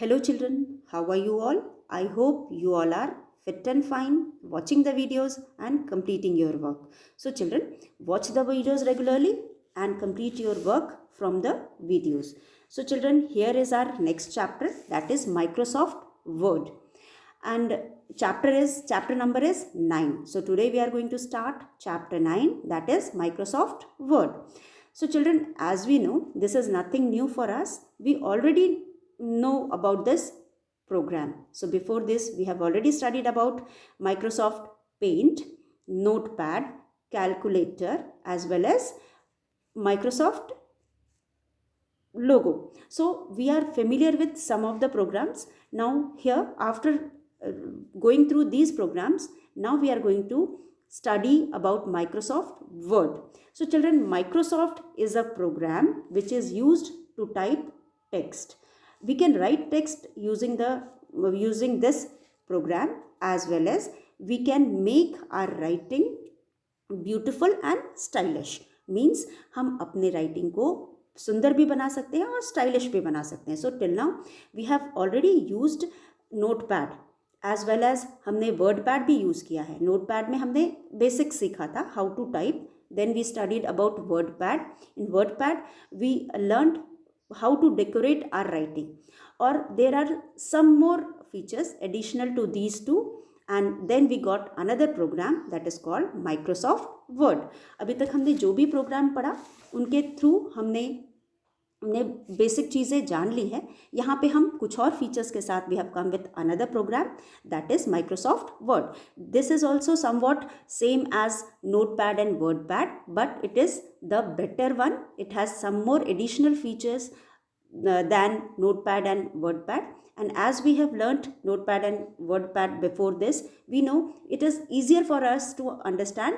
Hello children, how are you all? I hope you all are fit and fine, watching the videos and completing your work. So children, watch the videos regularly and complete your work from the videos. So children, here is our next chapter, that is Microsoft Word. And chapter number is 9. So today we are going to start chapter 9, that is Microsoft Word. So children, as we know, this is nothing new for us. We already know about this program. So before this, we have already studied about Microsoft Paint, Notepad, Calculator, as well as Microsoft logo. So we are familiar with some of the programs. Now here, after going through these programs, now we are going to study about Microsoft Word. So children, Microsoft is a program which is used to type text. We can write text using this program, as well as we can make our writing beautiful and stylish. Means हम अपने writing को सुंदर भी बना सकते हैं और stylish भी बना सकते हैं. So till now we have already used notepad as well as हमने वर्ड पैड भी यूज़ किया है. नोट पैड में हमने बेसिक सीखा था how to type. Then we studied about wordpad. In wordpad we learned how to decorate our writing, or there are some more features additional to these two, and then we got another program that is called Microsoft Word. अभी तक हमने जो भी programme पढ़ा उनके through हमने basic चीज़ें जान ली हैं. यहाँ पे हम कुछ और फीचर्स के साथ we have come with another program that is Microsoft Word. This is also somewhat same as notepad and wordpad, but it is the better one. It has some more additional features than notepad and wordpad. And as we have learnt notepad and wordpad before this, we know it is easier for us to understand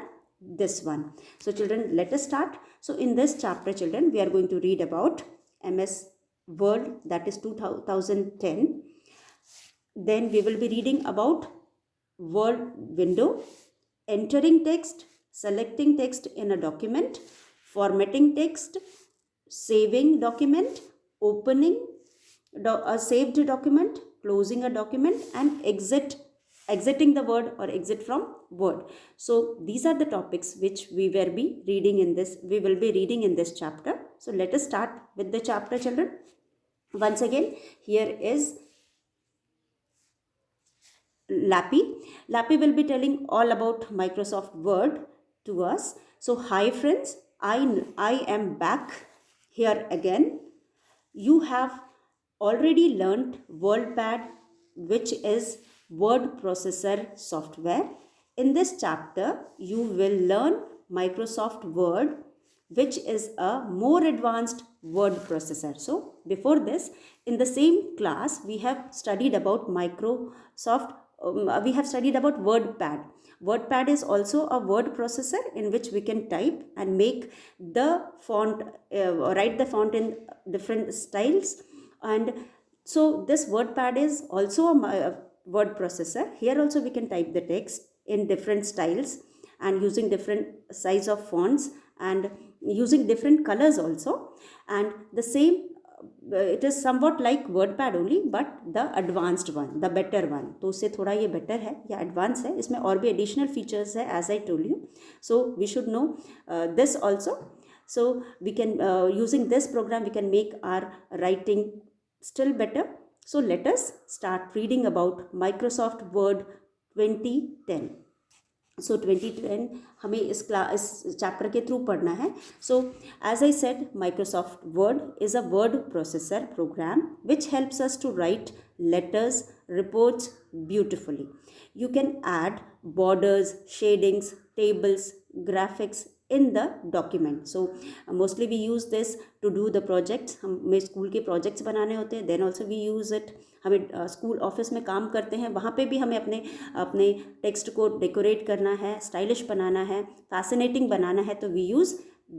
this one. So children, let us start. So in this chapter children, we are going to read about MS Word, that is 2010. Then we will be reading about Word window, entering text, selecting text in a document, formatting text, saving document, opening a saved document, closing a document, and exiting the Word or exit from Word. So these are the topics which we will be reading in this chapter. So let us start with the chapter children. Once again, here is Lappy. Lappy will be telling all about Microsoft Word to us. So hi friends, I am back here again. You have already learnt WordPad, which is word processor software. In this chapter, you will learn Microsoft Word, which is a more advanced word processor. So before this, in the same class, we have studied about we have studied about WordPad. WordPad is also a word processor in which we can type and make the font, write the font in different styles. And so this WordPad is also a word processor. Here also we can type the text in different styles and using different size of fonts and using different colors also. And the same, it is somewhat like WordPad only, but the advanced one, the better one. तो उससे थोड़ा ये better है या advanced है. इसमें और भी additional features है, as I told you. So we should know this also. So we can using this program we can make our writing still better. So let us start reading about Microsoft Word 2010. सो 2010 हमें इस chapter के through पढ़ना है. So as I said, Microsoft Word is a word processor program which helps us to write letters, reports beautifully. You can add borders, shadings, tables, graphics in the document. So mostly we use this to do the projects. हमें school के projects बनाने होते हैं. Then also we use it. हमें school office में काम करते हैं, वहाँ पे भी हमें अपने टेक्स्ट को डेकोरेट करना है, स्टाइलिश बनाना है, फैसिनेटिंग बनाना है, तो we use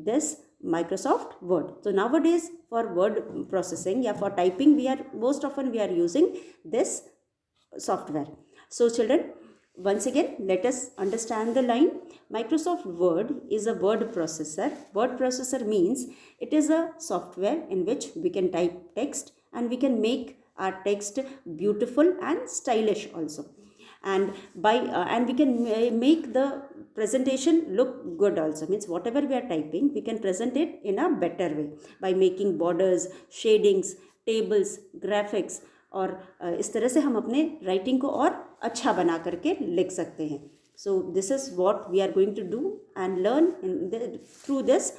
this Microsoft Word. So nowadays for word processing, yeah, for typing, most often we are using this software. So children, once again, let us understand the line. Microsoft Word is a word processor. Word processor means it is a software in which we can type text and we can make our text beautiful and stylish also. And and we can make the presentation look good also. Means whatever we are typing, we can present it in a better way by making borders, shadings, tables, graphics, और इस तरह से हम अपने writing को और अच्छा बना करके लिख सकते हैं. So this is what we are going to do and learn through this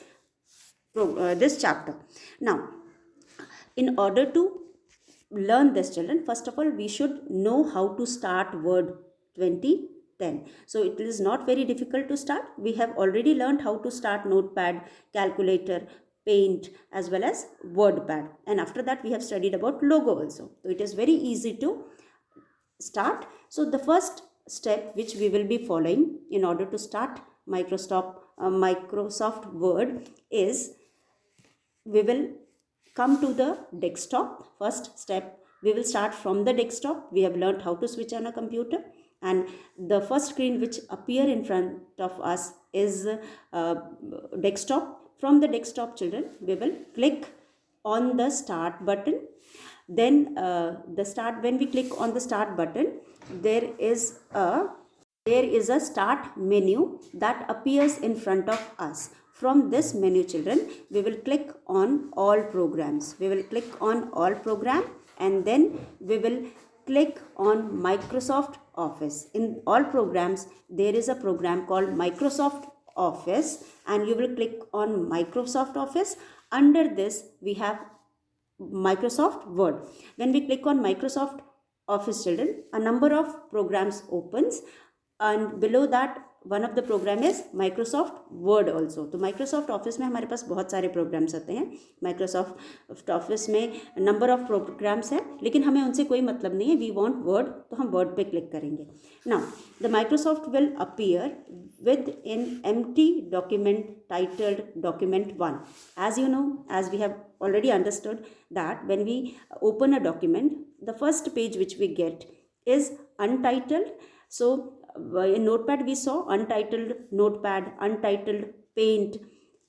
chapter. Now, in order to learn this, children, first of all we should know how to start Word 2010. So it is not very difficult to start. We have already learned how to start Notepad, calculator, Paint, as well as WordPad, and after that we have studied about logo also. So it is very easy to start. So the first step which we will be following in order to start Microsoft Word is, we will come to the desktop. First step, we will start from the desktop. We have learned how to switch on a computer, and the first screen which appear in front of us is desktop. From the desktop, children, we will click on the start button. Then when we click on the start button, there is a start menu that appears in front of us. From this menu, children, we will click on all programs. We will click on all program, and then we will click on Microsoft Office. In all programs, there is a program called Microsoft Office, and you will click on Microsoft Office. Under this, we have Microsoft Word. When we click on Microsoft Office, children, a number of programs opens, and below that one of the program is Microsoft Word also. तो Microsoft Office में हमारे पास बहुत सारे programs आते हैं. Microsoft Office में number of programs हैं, लेकिन हमें उनसे कोई मतलब नहीं है. We want Word, तो हम Word पे click करेंगे. Now, the Microsoft will appear with an empty document titled Document 1. As you know, as we have already understood, that when we open a document, the first page which we get is untitled. So in Notepad we saw untitled Notepad, untitled Paint.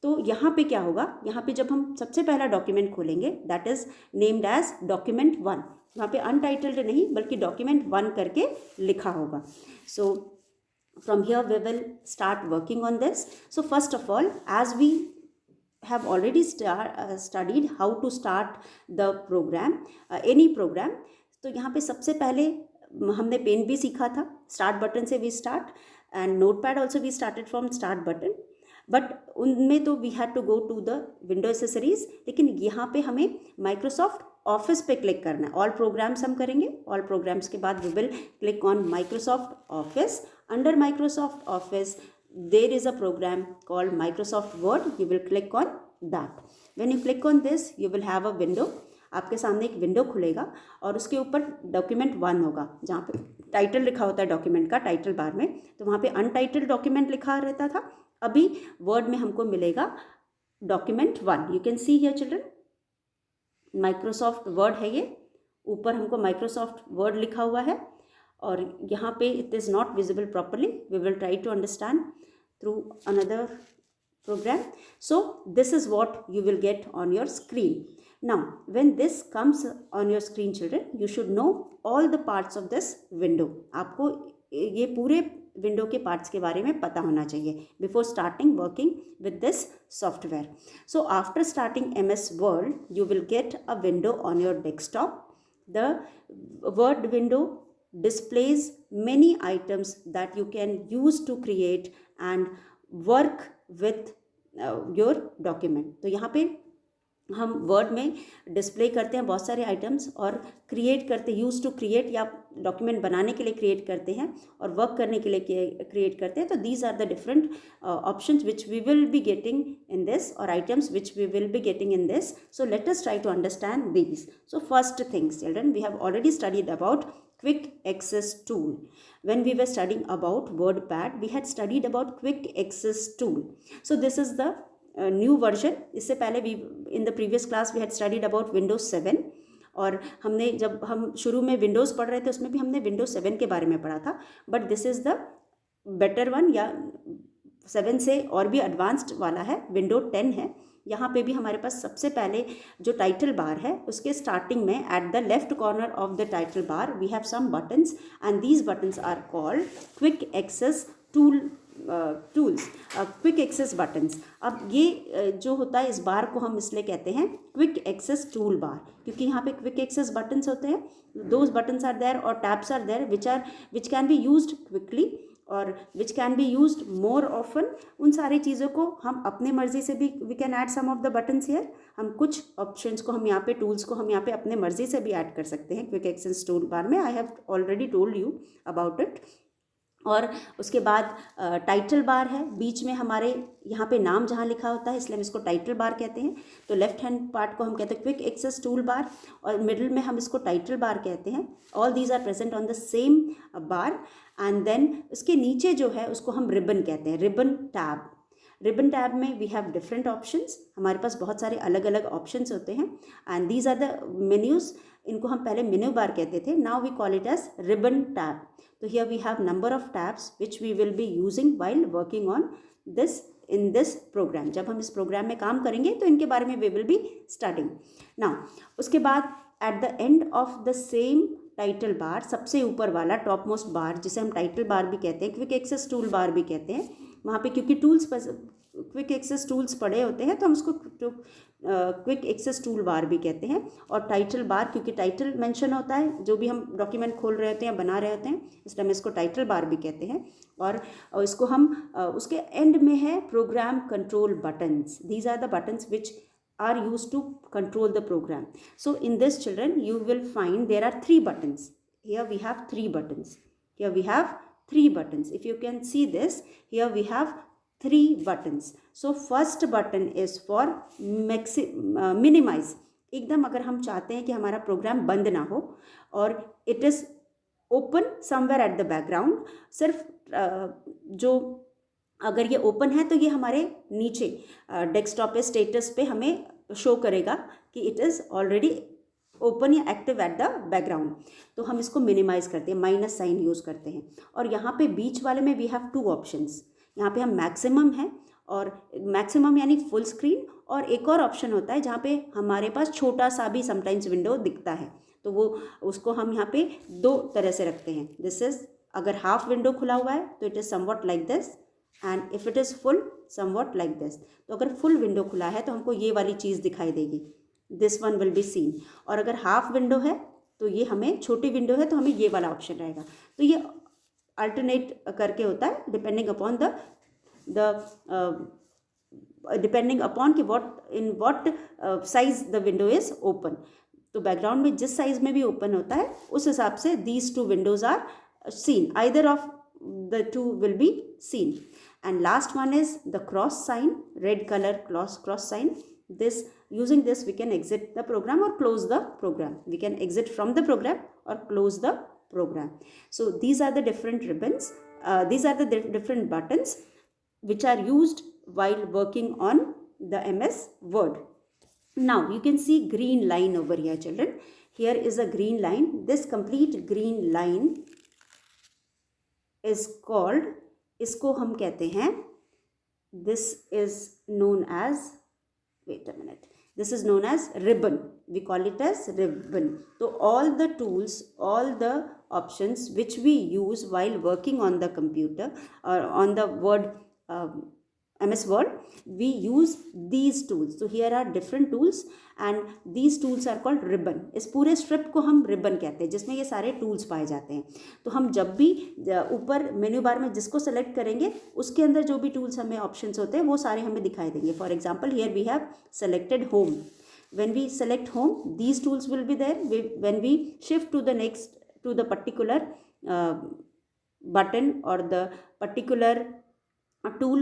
तो यहाँ पे क्या होगा, यहाँ पे जब हम सबसे पहला डॉक्यूमेंट खोलेंगे, that is named as document 1. वहाँ पे अनटाइटल्ड नहीं बल्कि डॉक्यूमेंट 1 करके लिखा होगा. सो from here we will start working on this. So first of all, as we have already studied how to start the program, any program, तो यहाँ पे सबसे पहले हमने पेन भी सीखा था. स्टार्ट बटन से we start, and notepad also we started from start button, but उनमें तो we had to go to the window accessories. लेकिन यहाँ पे हमें माइक्रोसॉफ्ट ऑफिस पे क्लिक करना है. ऑल प्रोग्राम्स हम करेंगे. ऑल प्रोग्राम्स के बाद we will click on Microsoft Office. Under Microsoft Office there is a program called Microsoft Word. You will click on that. When you click on this, you will have a window. आपके सामने एक window खुलेगा और उसके ऊपर document 1 होगा, जहाँ पे टाइटल लिखा होता है डॉक्यूमेंट का, टाइटल बार में. तो वहाँ पे अनटाइटल्ड डॉक्यूमेंट लिखा रहता था. अभी वर्ड में हमको मिलेगा document 1. You can see here children, Microsoft word है ये. ऊपर हमको माइक्रोसॉफ्ट वर्ड लिखा हुआ है, और यहाँ पे it is not visible properly. We will try to understand through another program. So this is what you will get on your screen. Now when this comes on your screen, children, you should know all the parts of this window. आपको ये पूरे window के parts के बारे में पता होना चाहिए before starting working with this software. So after starting MS Word, you will get a window on your desktop. The Word window displays many items that you can use to create and work with your document. तो यहाँ पे हम word में display करते हैं बहुत सारे items, और क्रिएट करते, यूज़ टू क्रिएट, या डॉक्यूमेंट बनाने के लिए क्रिएट करते हैं और वर्क करने के लिए क्रिएट करते हैं. तो these are the different options which we will be getting in this, और items which we will be getting in this. So let us try to understand these. So first things children, we have already studied about Quick Access Tool. When we were studying about WordPad, we had studied about Quick Access Tool. So this is the new version. इससे पहले in the previous class we had studied about Windows 7. और हमने जब हम शुरू में Windows पढ़ रहे थे उसमें भी हमने Windows 7 के बारे में पढ़ा था. But this is the better one, या 7 से और भी एडवांस्ड वाला है, Windows 10 है. यहाँ पे भी हमारे पास सबसे पहले जो टाइटल बार है उसके स्टार्टिंग में at the left corner of the title bar we have some buttons and these buttons are called quick access tools, quick access buttons. अब ये जो होता है इस बार को हम इसलिए कहते हैं क्विक एक्सेस टूल बार, क्योंकि यहाँ पे क्विक एक्सेस बटन्स होते हैं, दोज बटन्स आर देयर और tabs are there which can be used quickly और which can be used more often. उन सारी चीज़ों को हम अपने मर्जी से भी we can add some of the buttons here. हम कुछ ऑप्शंस को हम यहाँ पे टूल्स को हम यहाँ पे अपने मर्जी से भी ऐड कर सकते हैं क्विक एक्सेस टूल बार में। आई have already told you about it. और उसके बाद टाइटल बार है, बीच में हमारे यहाँ पे नाम जहाँ लिखा होता है इसलिए हम इसको टाइटल बार कहते हैं। तो लेफ्ट हैंड पार्ट को हम कहते हैं क्विक एक्सेस टूल बार और मिडिल में हम इसको टाइटल बार कहते हैं। All these are present on the same bar and then उसके नीचे जो है उसको हम रिबन कहते हैं, रिबन टैब। रिबन टैब में वी हैव डिफरेंट ऑप्शंस, हमारे पास बहुत सारे अलग अलग ऑप्शंस होते हैं and these are the menus. इनको हम पहले मेन्यू बार कहते थे, now we call it as ribbon tab. तो here we have number of tabs which we will B using while working on this in this program. जब हम इस programme में काम करेंगे तो इनके बारे में we will be starting now. उसके बाद at the end of the same title bar, सबसे ऊपर वाला टॉप मोस्ट बार जिसे हम टाइटल बार भी कहते हैं, क्विक एक्सेस टूल बार भी कहते हैं, वहाँ पे क्योंकि टूल्स क्विक एक्सेस टूल्स पड़े होते हैं तो हम उसको क्विक एक्सेस टूल बार भी कहते हैं। और टाइटल बार क्योंकि टाइटल मेंशन होता है, जो भी हम डॉक्यूमेंट खोल रहे होते हैं या बना रहे होते हैं, इसलिए हम इसको टाइटल बार भी कहते हैं। और इसको हम उसके एंड में है program control buttons. These are the buttons which are used to control the program. So in this children you will find there are 3 buttons. Here we have 3 buttons. Here we have 3 buttons. If you can see this, here we have 3 buttons. So first button is for minimize. एकदम अगर हम चाहते हैं कि हमारा programme बंद ना हो और it is open somewhere at the background, सिर्फ जो अगर ये ओपन है तो ये हमारे नीचे डेस्कटॉप पे स्टेटस पे हमें शो करेगा कि इट इज़ ऑलरेडी ओपन या एक्टिव एट द बैकग्राउंड। तो हम इसको मिनिमाइज़ करते हैं, माइनस साइन यूज़ करते हैं। और यहाँ पे बीच वाले में वी हैव 2 ऑप्शंस। यहाँ पे हम मैक्सिमम है और मैक्सिमम यानी फुल स्क्रीन, और एक और ऑप्शन होता है जहाँ पे हमारे पास छोटा सा भी समटाइम्स विंडो दिखता है, तो वो उसको हम यहाँ पे 2 तरह से रखते हैं। दिस इज़ अगर हाफ विंडो खुला हुआ है तो it is somewhat like this and if it is full somewhat like this. तो अगर फुल विंडो खुला है तो हमको ये वाली चीज़ दिखाई देगी, this one will be seen. और अगर हाफ विंडो है तो ये हमें छोटी विंडो है तो हमें ये वाला ऑप्शन रहेगा। तो ये अल्टरनेट करके होता है डिपेंडिंग अपॉन डिपेंडिंग अपॉन कि what size the window is open. तो बैकग्राउंड में जिस साइज में भी ओपन होता है उस हिसाब से these 2 windows are seen, either of the 2 will be seen. And last one is the cross sign, red color cross sign. This using this we can exit the program or close the program. We can exit from the program or close the program. So these are the different ribbons. These are the different buttons which are used while working on the MS Word. Now you can see green line over here, children. Here is a green line. This complete green line is called, इसको हम कहते हैं, this is known as, wait a minute, this is known as ribbon. We call it as ribbon. So all the tools, all the options which we use while working on the computer or on the Word, MS Word, we use these tools. So here are different tools and these tools are called ribbon. इस पूरे strip को हम ribbon कहते हैं जिसमें ये सारे tools पाए जाते हैं। तो हम जब भी ऊपर मेन्यू बार में जिसको सेलेक्ट करेंगे उसके अंदर जो भी टूल्स हमें ऑप्शंस होते हैं वो सारे हमें दिखाई देंगे। For example here we have selected home. When we select home, these tools will be there. When we shift to the next, to the particular button or the particular tool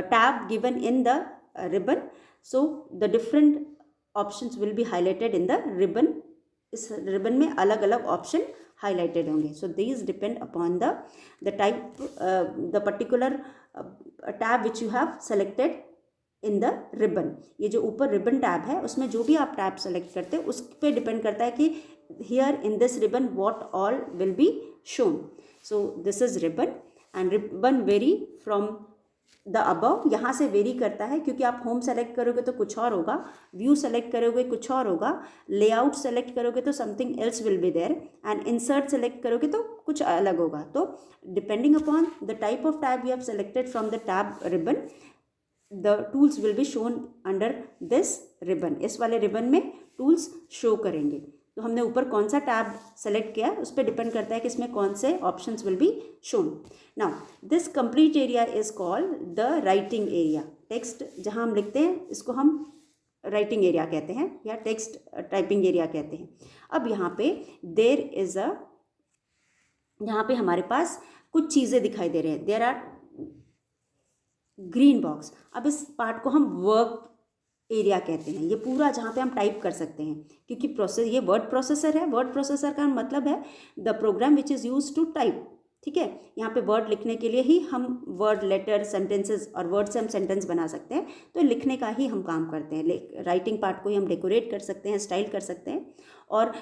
tab given in the ribbon, so the different options will be highlighted in the ribbon. इस ribbon में अलग अलग option highlighted होंगे. So these depend upon the type, the particular tab which you have selected in the ribbon. ये जो ऊपर ribbon tab है उसमें जो भी आप टैब सेलेक्ट करते हैं उस पर डिपेंड करता है कि here in this ribbon what all will be shown. So this is ribbon and ribbon very from the above यहाँ से वेरी करता है, क्योंकि आप होम सेलेक्ट करोगे तो कुछ और होगा, व्यू सेलेक्ट करोगे कुछ और होगा, लेआउट सेलेक्ट करोगे तो something else will be there, and insert select करोगे तो कुछ अलग होगा. तो depending upon the type of tab you have selected from the tab ribbon, the tools will be shown under this ribbon. इस वाले रिबन में टूल्स शो करेंगे. तो हमने ऊपर कौन सा टैब सेलेक्ट किया उस पर डिपेंड करता है कि इसमें कौन से options will be shown. Now this complete area is called the writing area. Text जहां हम लिखते हैं इसको हम राइटिंग एरिया कहते हैं या टेक्स्ट टाइपिंग एरिया कहते हैं. अब यहाँ पे देयर इज अ, यहाँ पे हमारे पास कुछ चीज़ें दिखाई दे रहे हैं. There are green box. अब इस पार्ट को हम वर्क एरिया कहते हैं. ये पूरा जहाँ पे हम टाइप कर सकते हैं, क्योंकि प्रोसेस ये वर्ड प्रोसेसर है. वर्ड प्रोसेसर का मतलब है the program which is use to type. ठीक है, यहाँ पे वर्ड लिखने के लिए ही हम वर्ड, लेटर, सेंटेंसेस और वर्ड से हम सेंटेंस बना सकते हैं. तो लिखने का ही हम काम करते हैं. राइटिंग पार्ट को ही हम डेकोरेट कर सकते हैं, स्टाइल कर सकते हैं, और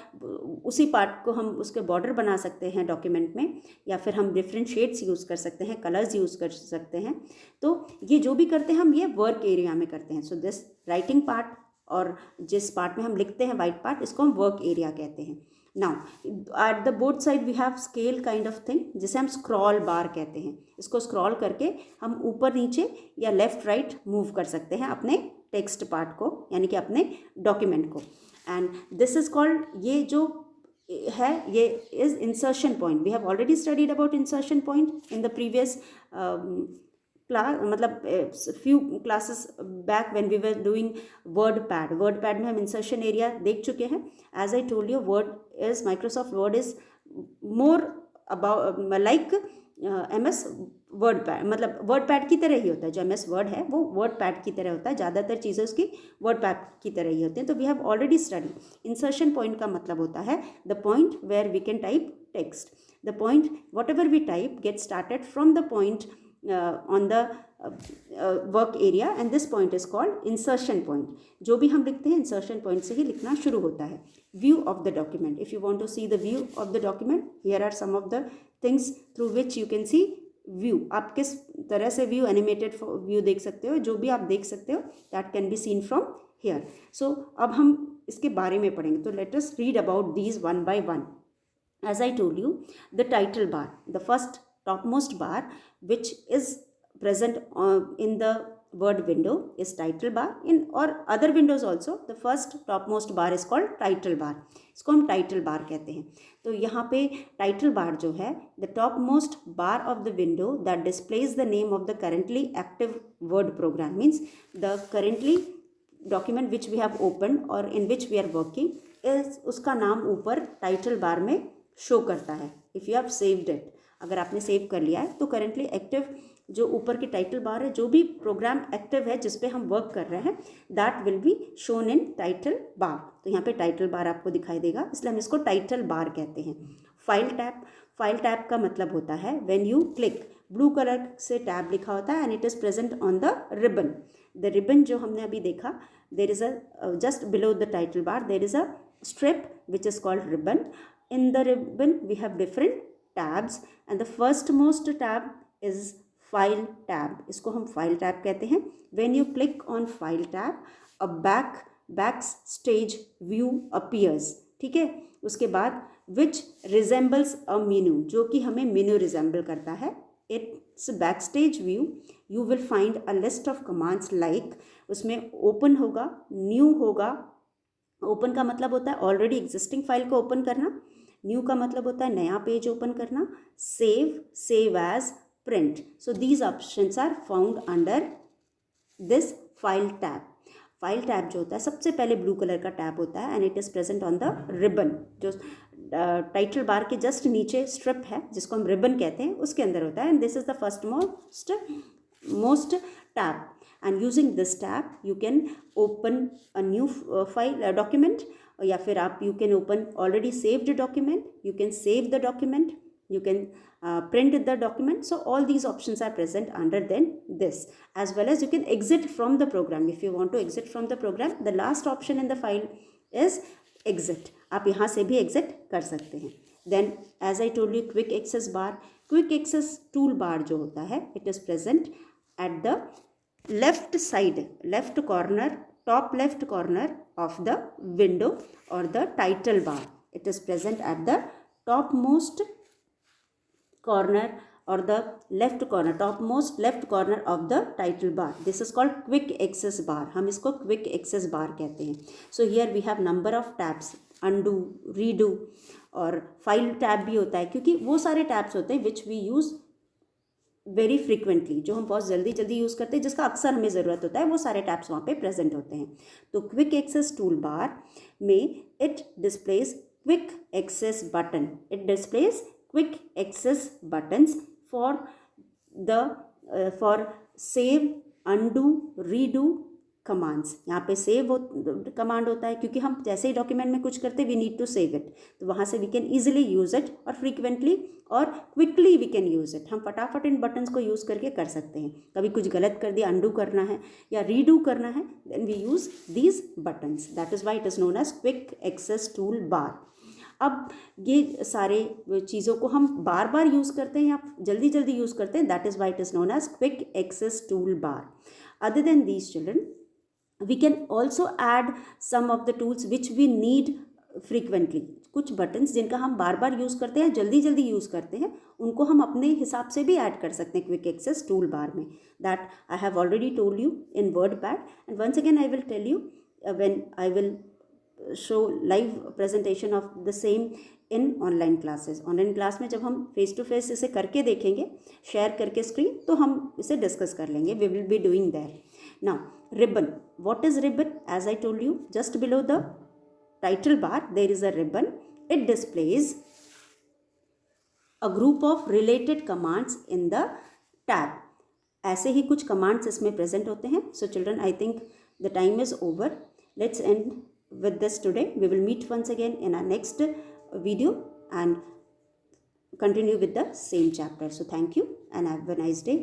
उसी पार्ट को हम उसके बॉर्डर बना सकते हैं डॉक्यूमेंट में, या फिर हम डिफरेंट शेड्स यूज़ कर सकते हैं, कलर्स यूज़ कर सकते हैं. तो ये जो भी करते हैं हम ये वर्क एरिया में करते हैं. सो दिस राइटिंग पार्ट, और जिस पार्ट में हम लिखते हैं वाइट पार्ट, इसको हम वर्क एरिया कहते हैं. Now at the both side we have scale kind of thing, जिसे हम स्क्रॉल बार कहते हैं. इसको स्क्रॉल करके हम ऊपर नीचे या लेफ्ट राइट मूव कर सकते हैं अपने टेक्स्ट पार्ट को, यानी कि अपने डॉक्यूमेंट को. एंड दिस इज कॉल्ड, ये जो है ये is insertion point. We have already studied about insertion point in the previous class, मतलब few classes back when we were doing word pad. Word pad में हम इंसर्शन एरिया देख चुके हैं. As I told you, word is, Microsoft word is more about like MS word pad, मतलब word pad की तरह ही होता है. जो MS वर्ड है वो वर्ड पैड की तरह होता है. ज़्यादातर चीज़ें उसकी वर्ड पैड की तरह ही होती हैं. तो we have already study. Insertion point का मतलब होता है the point where we can type text. The point whatever we type get started from the point on the work area, and this point is called insertion point. जो भी हम लिखते हैं insertion point से ही लिखना शुरू होता है. View of the document. If you want to see the view of the document, here are some of the things through which you can see view. आप किस तरह से view, animated view देख सकते हो, जो भी आप देख सकते हो, that can be seen from here. So अब हम इसके बारे में पढ़ेंगे. तो let us read about these one by one. As I told you, the title bar, the first topmost bar which is present in the word window is title bar. In or other windows also, the first topmost bar is called title bar. इसको हम title bar कहते हैं. तो यहाँ पे title bar जो है, the topmost bar of the window that displays the name of the currently active word program, means the currently document which we have opened or in which we are working is, उसका नाम ऊपर title bar में show करता है. If you have saved it, अगर आपने save कर लिया है तो करेंटली एक्टिव जो ऊपर की टाइटल बार है, जो भी प्रोग्राम एक्टिव है जिस पे हम वर्क कर रहे हैं, that will be shown in title bar. तो यहाँ पे टाइटल बार आपको दिखाई देगा, इसलिए हम इसको टाइटल बार कहते हैं. फाइल टैब, फाइल टैब का मतलब होता है when you click, blue colour से टैब लिखा होता है and it is present on the ribbon. The ribbon जो हमने अभी देखा, there is a just below the title bar there is a strip which is called ribbon. In the ribbon we have different tabs and the first most tab is file tab. इसको हम file tab कहते हैं. When you click on file tab, a backstage view appears. ठीक है, उसके बाद which resembles a menu, जो कि हमें menu resemble करता है. It's backstage view. You will find a list of commands like, उसमें open होगा, new होगा. open का मतलब होता है already existing file को open करना. न्यू का मतलब होता है नया पेज ओपन करना. Save, save as, print. So these options are found under this file tab. File tab जो होता है सबसे पहले ब्लू कलर का टैब होता है and it is present on the ribbon. जो टाइटल बार के जस्ट नीचे स्ट्रिप है जिसको हम रिबन कहते हैं, उसके अंदर होता है. And this is the first most tab. And using this tab you can open a new file document, या फिर आप you can open already saved document, you can save the document, you can print the document. So all these options are present under then this, as well as you can exit from the program. If you want to exit from the program, the last option in the file is exit. आप यहाँ से भी exit कर सकते हैं. Then as I told you, quick access bar, quick access tool bar जो होता है, it is present at the left side, left corner, top left corner of the window or the title bar. It is present at the topmost corner or the left corner, topmost left corner of the title bar. This is called quick access bar. हम इसको quick access bar कहते हैं. So here we have number of tabs, undo, redo और file tab भी होता है, क्योंकि वो सारे tabs होते हैं which we use very frequently, जो हम बहुत जल्दी जल्दी यूज़ करते हैं, जिसका अक्सर हमें ज़रूरत होता है, वो सारे टैब्स वहाँ पे प्रेजेंट होते हैं. तो क्विक एक्सेस टूल बार में it displays quick access button. It displays quick access buttons for save, undo, redo commands. यहाँ पे सेव कमांड होता है, क्योंकि हम जैसे ही डॉक्यूमेंट में कुछ करते हैं we need to save it, तो वहाँ से we can easily use it और फ्रीक्वेंटली और quickly we can use it. हम फटाफट इन बटन्स को यूज़ करके कर सकते हैं. कभी कुछ गलत कर दिया, अनडू करना है या रीडू करना है, then we use these buttons. That is why it is known as quick access tool bar. अब ये सारे चीज़ों को हम बार बार यूज़ करते हैं या जल्दी जल्दी यूज़ करते हैं, that is why it is known as quick access tool bar. Other than these children, we can also add some of the tools which we need frequently. कुछ बटन्स जिनका हम बार बार यूज़ करते हैं, जल्दी जल्दी यूज़ करते हैं, उनको हम अपने हिसाब से भी ऐड कर सकते हैं क्विक एक्सेस टूल बार में. That I have already told you in wordpad, and once again I will tell you when I will show live presentation of the same in online classes. Online class में जब हम face to face इसे करके देखेंगे, share करके screen, तो हम इसे डिस्कस कर लेंगे. We will be doing that. Now, ribbon. What is ribbon? As I told you, just below the title bar, there is a ribbon. It displays a group of related commands in the tab. ऐसे ही कुछ commands इसमें present होते हैं. So children, I think the time is over. Let's end with this today. We will meet once again in our next video and continue with the same chapter. So thank you and have a nice day.